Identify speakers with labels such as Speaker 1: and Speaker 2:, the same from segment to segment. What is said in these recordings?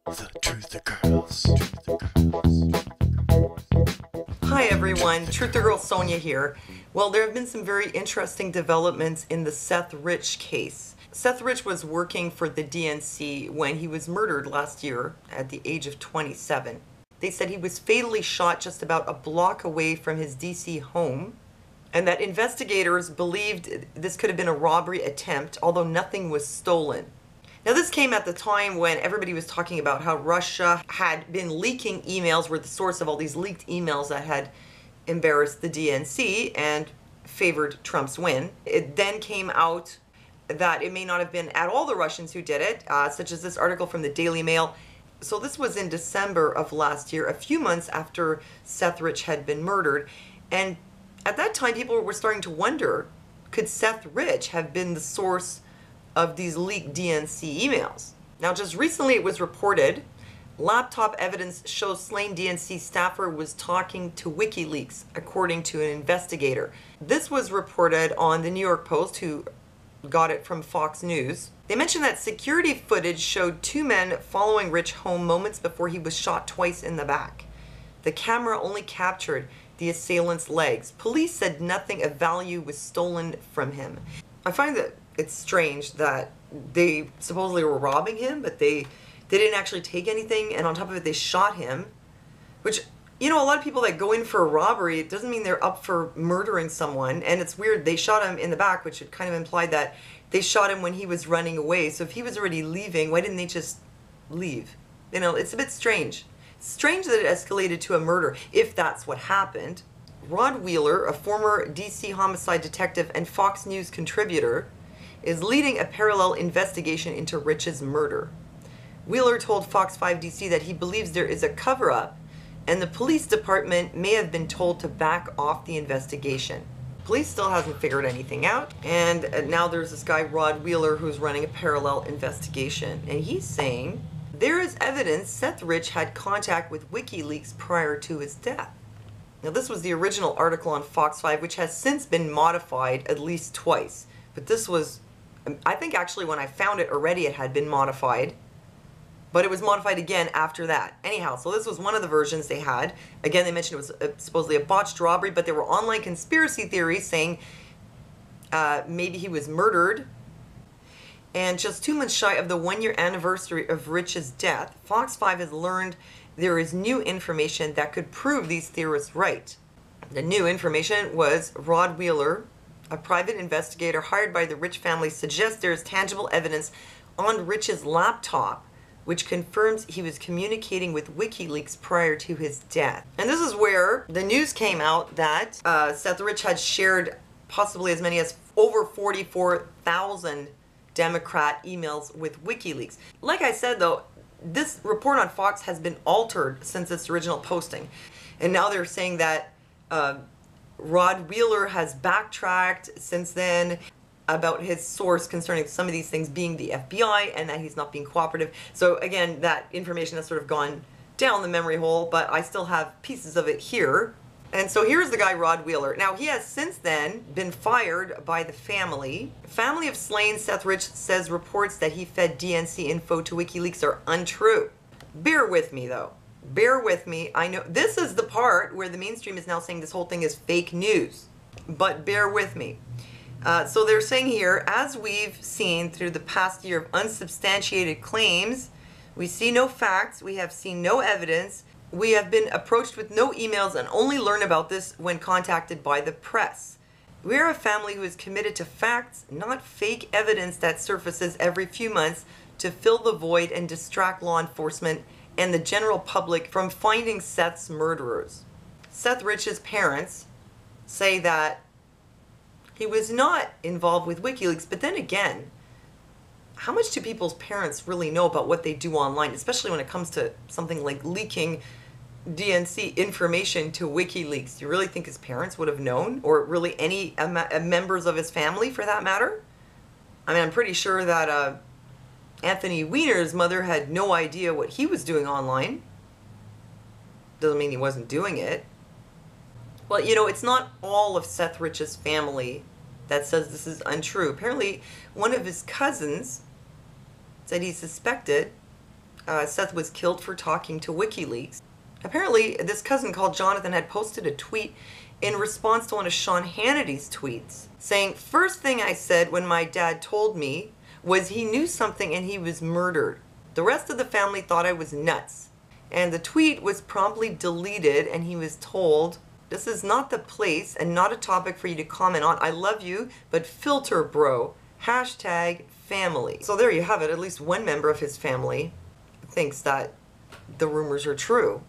Speaker 1: The Truth the Girls. Truth the Girls.
Speaker 2: Hi everyone, Truth the Girl Sonia here. Well, there have been some very interesting developments in the Seth Rich case. Seth Rich was working for the DNC when he was murdered last year at the age of 27. They said he was fatally shot just about a block away from his DC home, and that investigators believed this could have been a robbery attempt, although nothing was stolen. Now, this came at the time when everybody was talking about how Russia had been leaking emails, were the source of all these leaked emails that had embarrassed the DNC and favored Trump's win. It then came out that it may not have been at all the Russians who did it, such as this article from the Daily Mail. So this was in December of last year, a few months after Seth Rich had been murdered. And at that time, people were starting to wonder, could Seth Rich have been the source of these leaked DNC emails? Now, just recently it was reported, laptop evidence shows slain DNC staffer was talking to WikiLeaks, according to an investigator. This was reported on the New York Post, who got it from Fox News. They mentioned that security footage showed two men following Rich home moments before he was shot twice in the back. The camera only captured the assailant's legs. Police said nothing of value was stolen from him. I find that it's strange that they supposedly were robbing him, but they didn't actually take anything, and on top of it, they shot him. Which, you know, a lot of people that go in for a robbery, it doesn't mean they're up for murdering someone, and it's weird, they shot him in the back, which it kind of implied that they shot him when he was running away. So if he was already leaving, why didn't they just leave? You know, it's a bit strange. It's strange that it escalated to a murder, if that's what happened. Rod Wheeler, a former DC homicide detective and Fox News contributor, is leading a parallel investigation into Rich's murder. Wheeler told Fox 5 DC that he believes there is a cover-up, and the police department may have been told to back off the investigation. Police still hasn't figured anything out, and now there's this guy, Rod Wheeler, who's running a parallel investigation, and he's saying there is evidence Seth Rich had contact with WikiLeaks prior to his death. Now, this was the original article on Fox 5, which has since been modified at least twice. But this was, I think actually when I found it already it had been modified, but it was modified again after that. Anyhow, so this was one of the versions they had. Again, they mentioned it was supposedly a botched robbery, but there were online conspiracy theories saying maybe he was murdered. And just 2 months shy of the one-year anniversary of Rich's death, Fox 5 has learned there is new information that could prove these theorists right. The new information was Rod Wheeler, a private investigator hired by the Rich family, suggests there is tangible evidence on Rich's laptop which confirms he was communicating with WikiLeaks prior to his death. And this is where the news came out that Seth Rich had shared possibly as many as over 44,000 Democrat emails with WikiLeaks. Like I said though, this report on Fox has been altered since its original posting. And now they're saying that Rod Wheeler has backtracked since then about his source concerning some of these things being the FBI, and that he's not being cooperative. So again, that information has sort of gone down the memory hole, but I still have pieces of it here. And so here's the guy, Rod Wheeler. Now, he has since then been fired by the family. Family of slain Seth Rich says reports that he fed DNC info to WikiLeaks are untrue. Bear with me, though. Bear with me. I know this is the part where the mainstream is now saying this whole thing is fake news, but bear with me. So they're saying here, as we've seen through the past year of unsubstantiated claims, we see no facts, we have seen no evidence, we have been approached with no emails and only learn about this when contacted by the press. We are a family who is committed to facts, not fake evidence that surfaces every few months to fill the void and distract law enforcement and the general public from finding Seth's murderers. Seth Rich's parents say that he was not involved with WikiLeaks, but then again, how much do people's parents really know about what they do online, especially when it comes to something like leaking DNC information to WikiLeaks? Do you really think his parents would have known, or really any members of his family for that matter? I mean, I'm pretty sure that Anthony Weiner's mother had no idea what he was doing online. Doesn't mean he wasn't doing it. Well, you know, it's not all of Seth Rich's family that says this is untrue. Apparently, one of his cousins said he suspected Seth was killed for talking to WikiLeaks. Apparently, this cousin called Jonathan had posted a tweet in response to one of Sean Hannity's tweets, saying, "First thing I said when my dad told me was he knew something and he was murdered. The rest of the family thought I was nuts." And the tweet was promptly deleted, and he was told, "This is not the place and not a topic for you to comment on. I love you, but filter, bro. Hashtag family." So there you have it. At least one member of his family thinks that the rumors are true.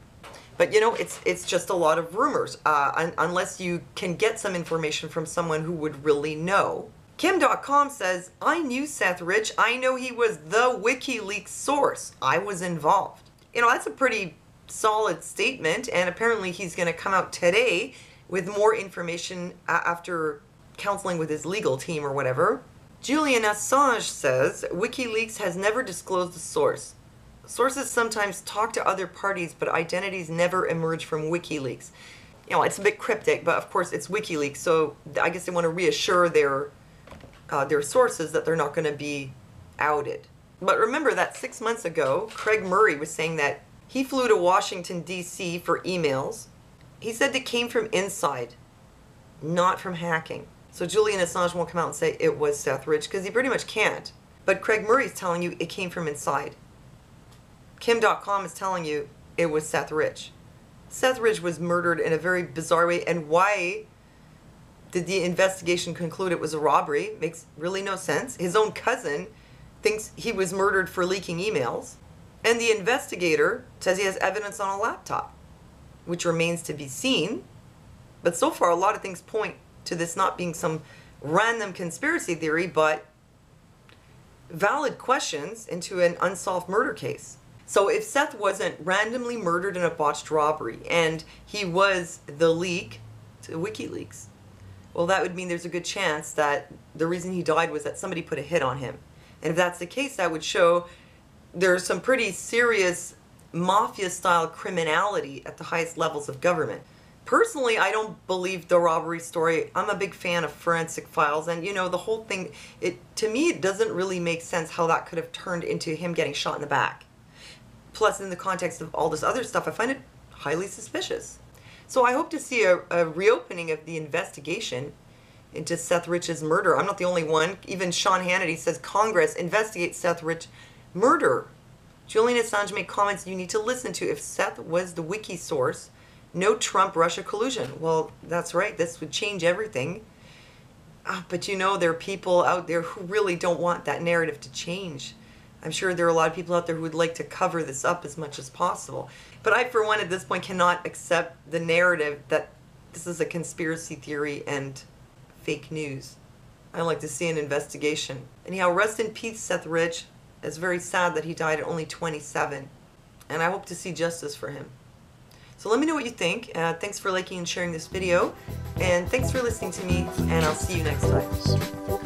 Speaker 2: But you know, it's just a lot of rumors, unless you can get some information from someone who would really know. Kim.com says, "I knew Seth Rich. I know he was the WikiLeaks source. I was involved." You know, that's a pretty solid statement, and apparently he's going to come out today with more information after counseling with his legal team or whatever. Julian Assange says, "WikiLeaks has never disclosed the source. Sources sometimes talk to other parties, but identities never emerge from WikiLeaks." You know, it's a bit cryptic, but of course it's WikiLeaks, so I guess they want to reassure their sources that they're not going to be outed. But remember that 6 months ago, Craig Murray was saying that he flew to Washington, D.C. for emails. He said it came from inside, not from hacking. So Julian Assange won't come out and say it was Seth Rich, because he pretty much can't. But Craig Murray's telling you it came from inside. Kim.com is telling you it was Seth Rich. Seth Rich was murdered in a very bizarre way, and why did the investigation conclude it was a robbery? Makes really no sense. His own cousin thinks he was murdered for leaking emails, and the investigator says he has evidence on a laptop, which remains to be seen. But so far, a lot of things point to this not being some random conspiracy theory, but valid questions into an unsolved murder case. So if Seth wasn't randomly murdered in a botched robbery and he was the leak to WikiLeaks, well, that would mean there's a good chance that the reason he died was that somebody put a hit on him. And if that's the case, that would show there's some pretty serious mafia-style criminality at the highest levels of government. Personally, I don't believe the robbery story. I'm a big fan of forensic files, and you know, the whole thing, to me, it doesn't really make sense how that could have turned into him getting shot in the back. Plus, in the context of all this other stuff, I find it highly suspicious. So I hope to see a reopening of the investigation into Seth Rich's murder. I'm not the only one. Even Sean Hannity says Congress investigate Seth Rich murder. Julian Assange made comments you need to listen to. If Seth was the wiki source, no Trump-Russia collusion. Well, that's right. This would change everything. But you know, there are people out there who really don't want that narrative to change. I'm sure there are a lot of people out there who would like to cover this up as much as possible. But I, for one, at this point, cannot accept the narrative that this is a conspiracy theory and fake news. I'd like to see an investigation. Anyhow, rest in peace, Seth Rich. It's very sad that he died at only 27. And I hope to see justice for him. So let me know what you think. Thanks for liking and sharing this video. And thanks for listening to me. And I'll see you next time.